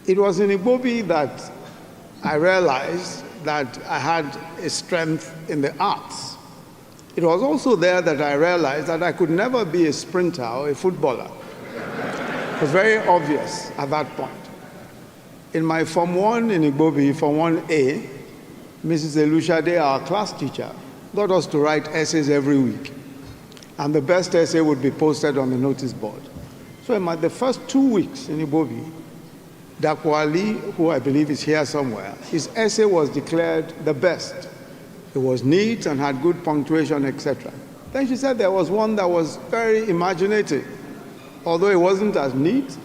It was in Igbobi that I realized that I had a strength in the arts. It was also there that I realized that I could never be a sprinter or a footballer. It was very obvious at that point. In my Form 1 in Igbobi, Form 1A, Mrs. Elushade, our class teacher, got us to write essays every week. And the best essay would be posted on the notice board. So in the first 2 weeks in Igbobi, Dakwali, who I believe is here somewhere, his essay was declared the best. It was neat and had good punctuation, etc. Then she said there was one that was very imaginative, although it wasn't as neat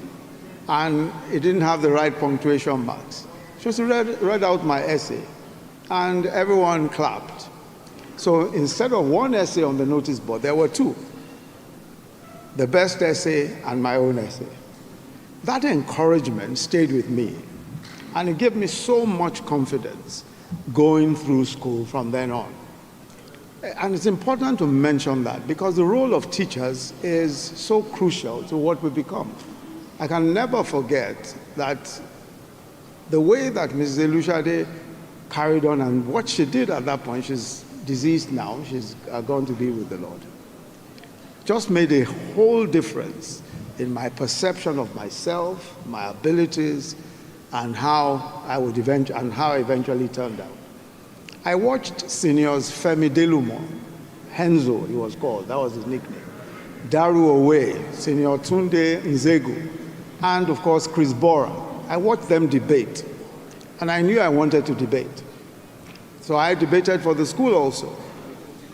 and it didn't have the right punctuation marks. She just read out my essay and everyone clapped. So instead of one essay on the notice board, there were two. The best essay and my own essay. That encouragement stayed with me, and it gave me so much confidence going through school from then on. And it's important to mention that because the role of teachers is so crucial to what we become. I can never forget that the way that Mrs. Elushade carried on and what she did at that point, she's deceased now, she's gone to be with the Lord, just made a whole difference in my perception of myself, my abilities, and how I eventually turned out. I watched seniors Femi Delumo, Henzo he was called, that was his nickname, Daru Owe, Senior Tunde Nzegu, and of course Chris Bora. I watched them debate, and I knew I wanted to debate. So I debated for the school also.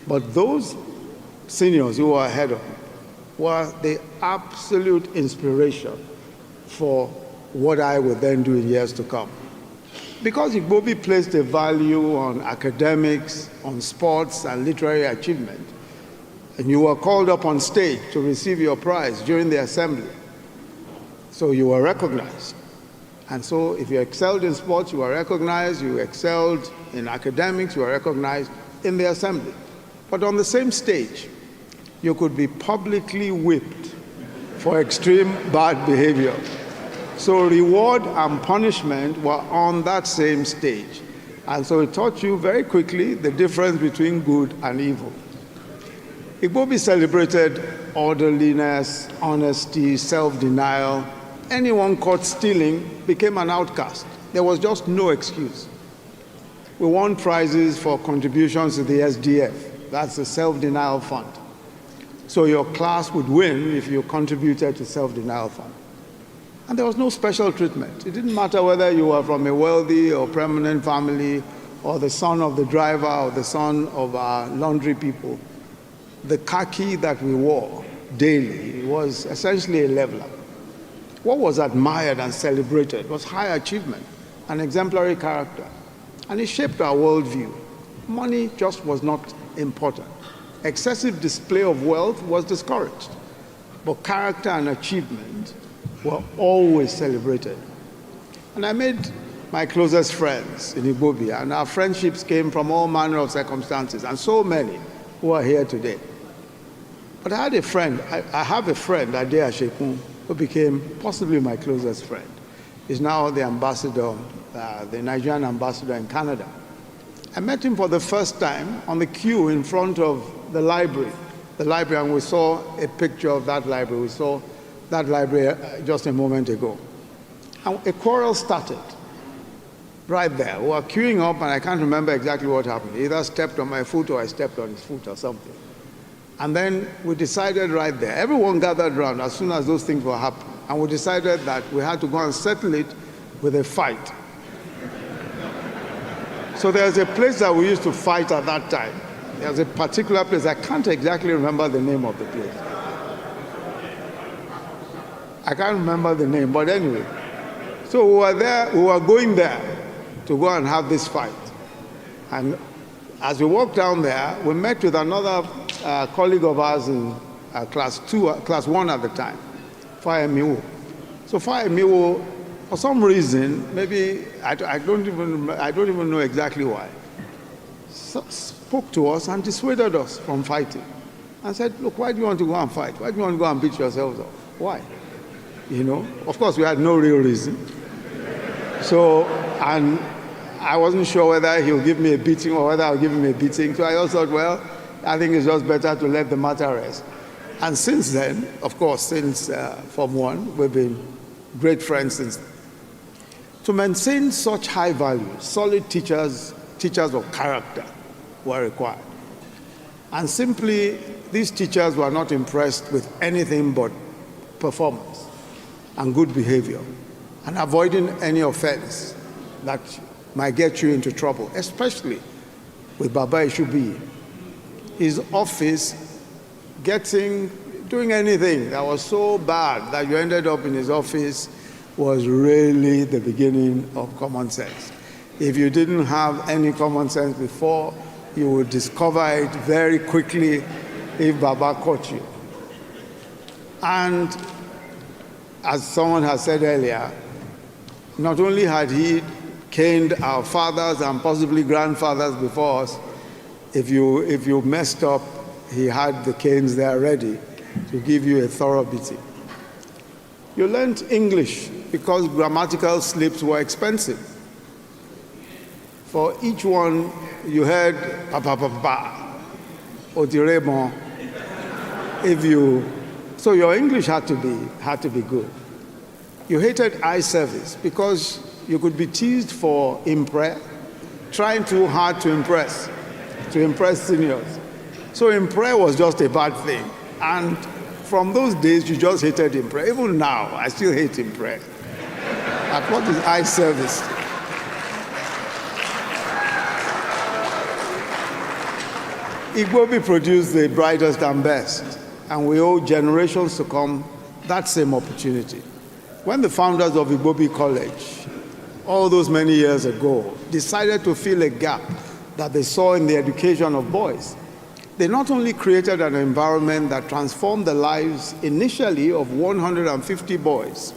But those seniors who were ahead of me were the absolute inspiration for what I would then do in years to come. Because Igbobi placed a value on academics, on sports and literary achievement, and you were called up on stage to receive your prize during the assembly. So you were recognized. And so if you excelled in sports, you were recognized. You excelled in academics, you were recognized in the assembly. But on the same stage, you could be publicly whipped for extreme bad behavior. So reward and punishment were on that same stage. And so it taught you very quickly the difference between good and evil. Igbobi celebrated orderliness, honesty, self-denial. Anyone caught stealing became an outcast. There was just no excuse. We won prizes for contributions to the SDF. That's the Self-Denial Fund. So your class would win if you contributed to Self-Denial Fund. And there was no special treatment. It didn't matter whether you were from a wealthy or prominent family or the son of the driver or the son of our laundry people. The khaki that we wore daily was essentially a leveler. What was admired and celebrated was high achievement and exemplary character. And it shaped our worldview. Money just was not important. Excessive display of wealth was discouraged. But character and achievement were always celebrated. And I made my closest friends in Igbobi, and our friendships came from all manner of circumstances, and so many who are here today. But I had a friend, I have a friend, Ade Ashekun, who became possibly my closest friend. He's now the ambassador, the Nigerian ambassador in Canada. I met him for the first time on the queue in front of the library, and we saw a picture of that library. We saw that library just a moment ago. And a quarrel started right there. We were queuing up, and I can't remember exactly what happened. He either stepped on my foot or I stepped on his foot or something. And then we decided right there, everyone gathered around as soon as those things were happening, and we decided that we had to go and settle it with a fight. So there's a place that we used to fight at that time. There's a particular place, I can't exactly remember the name of the place. I can't remember the name, but anyway. So we were going there to go and have this fight. And as we walked down there, we met with another colleague of ours in class 1 at the time, Fire Miwo. So Fire Miwo, for some reason, maybe I don't even know exactly why, spoke to us and dissuaded us from fighting, and said, "Look, why do you want to go and fight? Why do you want to go and beat yourselves up? Why?" You know, of course, we had no real reason. So, and I wasn't sure whether he'll give me a beating or whether I'll give him a beating. So I just thought, well, I think it's just better to let the matter rest. And since then, of course, since Form 1, we've been great friends since. To maintain such high values, solid teachers of character were required. And simply, these teachers were not impressed with anything but performance and good behavior and avoiding any offense that might get you into trouble, especially with Baba Igbobi. His office doing anything that was so bad that you ended up in his office was really the beginning of common sense. If you didn't have any common sense before, you would discover it very quickly if Baba caught you. And as someone has said earlier, not only had he caned our fathers and possibly grandfathers before us, if you messed up, he had the canes there ready to give you a thorough beating. You learned English because grammatical slips were expensive. For each one, you heard papa papa, otiremo. So your English had to be good. You hated eye service because you could be teased for trying too hard to impress seniors. So impre was just a bad thing. And from those days, you just hated impre. Even now, I still hate impre. But what is eye service? Igbobi produced the brightest and best, and we owe generations to come that same opportunity. When the founders of Igbobi College, all those many years ago, decided to fill a gap that they saw in the education of boys, they not only created an environment that transformed the lives initially of 150 boys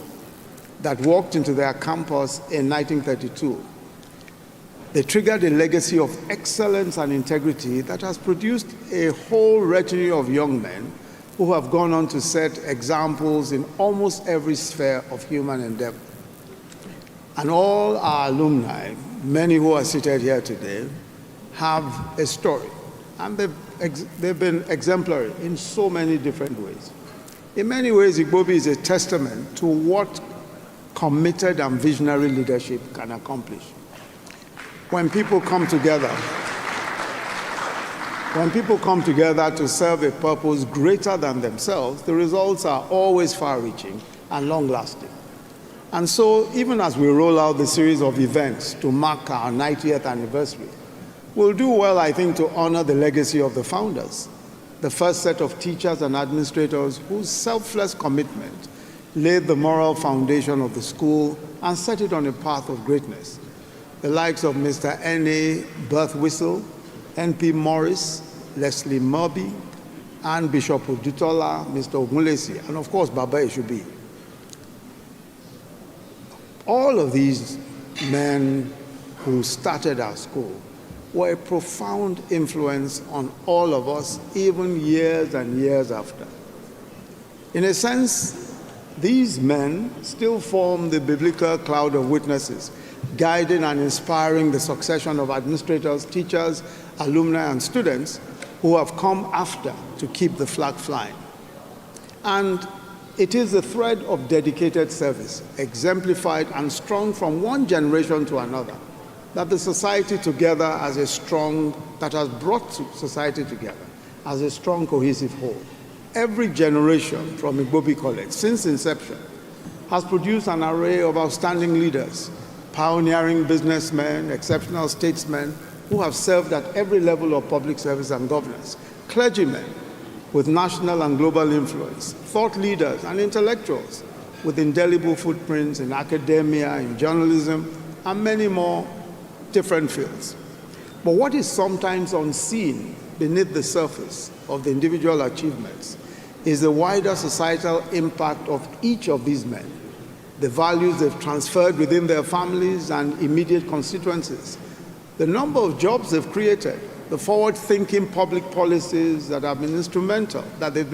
that walked into their campus in 1932, they triggered a legacy of excellence and integrity that has produced a whole retinue of young men who have gone on to set examples in almost every sphere of human endeavor. And all our alumni, many who are seated here today, have a story. And they've been exemplary in so many different ways. In many ways, Igbobi is a testament to what committed and visionary leadership can accomplish. When people come together to serve a purpose greater than themselves, the results are always far-reaching and long-lasting. And so, even as we roll out the series of events to mark our 90th anniversary, we'll do well, I think, to honor the legacy of the founders, the first set of teachers and administrators whose selfless commitment laid the moral foundation of the school and set it on a path of greatness. The likes of Mr. N.A. Birthwhistle, N.P. Morris, Leslie Murby, and Bishop Odutola, Mr. Ogunlesi, and of course, Baba Igbobi. All of these men who started our school were a profound influence on all of us, even years and years after. In a sense, these men still form the biblical cloud of witnesses, guiding and inspiring the succession of administrators, teachers, alumni, and students who have come after to keep the flag flying. And it is a thread of dedicated service, exemplified and strong from one generation to another, that the society together that has brought society together as a strong, cohesive whole. Every generation from Igbobi College, since inception, has produced an array of outstanding leaders, pioneering businessmen, exceptional statesmen who have served at every level of public service and governance, clergymen with national and global influence, thought leaders and intellectuals with indelible footprints in academia, in journalism, and many more different fields. But what is sometimes unseen beneath the surface of the individual achievements is the wider societal impact of each of these men, the values they've transferred within their families and immediate constituencies, the number of jobs they've created, the forward-thinking public policies that they've been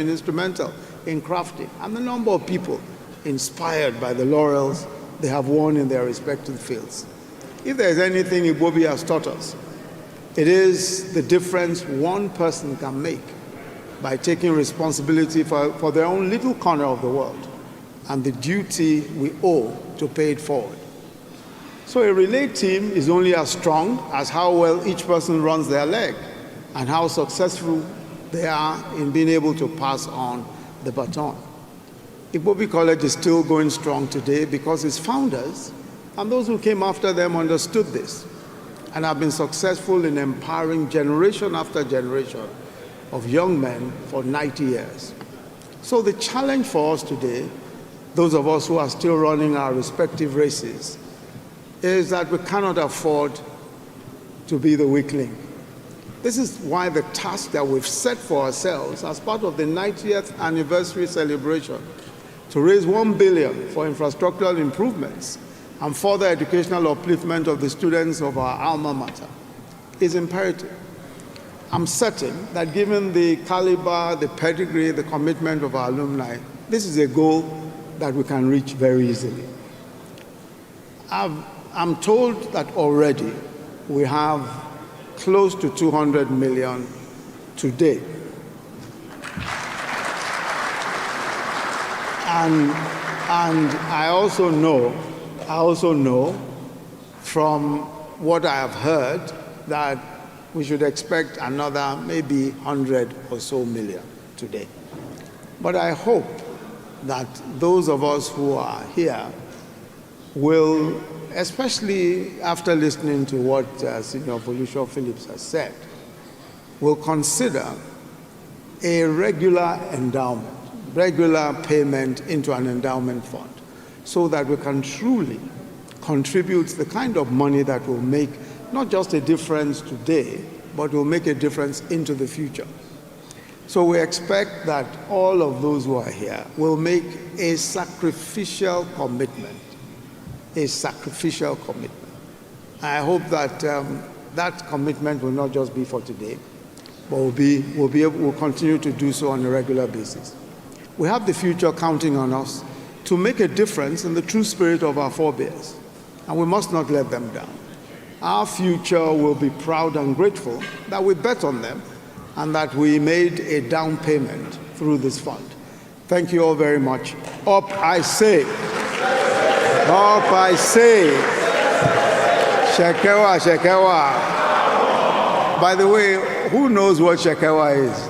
instrumental in crafting, and the number of people inspired by the laurels they have won in their respective fields. If there is anything Igbobi has taught us, it is the difference one person can make by taking responsibility for their own little corner of the world and the duty we owe to pay it forward. So a relay team is only as strong as how well each person runs their leg and how successful they are in being able to pass on the baton. Igbobi College is still going strong today because its founders and those who came after them understood this and have been successful in empowering generation after generation of young men for 90 years. So the challenge for us today, those of us who are still running our respective races, is that we cannot afford to be the weakling. This is why the task that we've set for ourselves as part of the 90th anniversary celebration to raise $1 billion for infrastructural improvements and further educational upliftment of the students of our alma mater is imperative. I'm certain that given the caliber, the pedigree, the commitment of our alumni, this is a goal that we can reach very easily. I'm told that already we have close to 200 million today. And I also know from what I have heard that we should expect another maybe 100 or so million today. But I hope that those of us who are here will, especially after listening to what Senior Felicia Phillips has said, will consider a regular endowment, regular payment into an endowment fund, so that we can truly contribute the kind of money that will make not just a difference today, but will make a difference into the future. So we expect that all of those who are here will make a sacrificial commitment, a sacrificial commitment. I hope that that commitment will not just be for today, but we'll continue to do so on a regular basis. We have the future counting on us to make a difference in the true spirit of our forebears, and we must not let them down. Our future will be proud and grateful that we bet on them and that we made a down payment through this fund. Thank you all very much. Up I say. Up I say. Shekewa, Shekewa. By the way, who knows what Shekewa is?